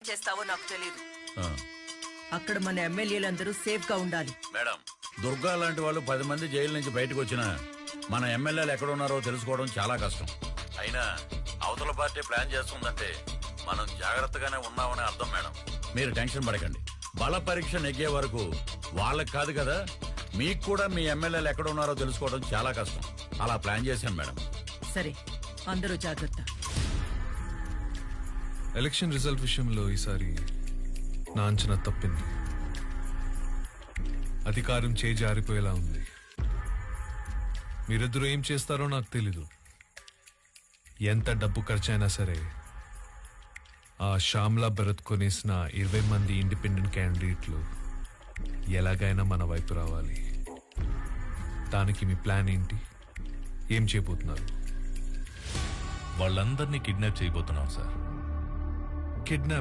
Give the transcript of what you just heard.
చేస్తావో నాకు తెలియదు. అక్కడ మన ఎమ్మెల్యేలందరూ సేఫ్ గా ఉండాలి. మేడం, దుర్గా లాంటి వాళ్ళు 10 మంది జైలు నుంచి బయటకు వచ్చినా మన ఎమ్మెల్యేలు ఎక్కడ ఉన్నారో తెలుసుకోవడం చాలా కష్టం. అయినా అవతల పార్టీ ప్లాన్ చేస్తుందంటే మనం జాగ్రత్తగానే ఉన్నామని అర్థం. మేడం, మీరు టెన్షన్ పడకండి. బల పరీక్ష నెగ్గే వరకు వాళ్ళకి కాదు కదా, మీకు కూడా మీ ఎమ్మెల్యేలు ఎక్కడ ఉన్నారో తెలుసుకోవడం చాలా కష్టం. అలా ప్లాన్ చేశాను మేడం. సరే, అందరూ జాగ్రత్త. ఎలక్షన్ రిజల్ట్ విషయంలో ఈసారి నా అంచనా తప్పింది. అధికారం జారిపోయేలా ఉంది. మీరిద్దరూ ఏం చేస్తారో నాకు తెలీదు. ఎంత డబ్బు ఖర్చైనా సరే ఆ శ్యామ్లా భరత్ కొనేసిన 20 మంది ఇండిపెండెంట్ క్యాండిడేట్లు ఎలాగైనా మన వైపు రావాలి. దానికి మీ ప్లాన్ ఏంటి? ఏం చేయబోతున్నారు? వాళ్ళందరినీ కిడ్నాప్ చేయబోతున్నాం సార్. కిడ్నాప్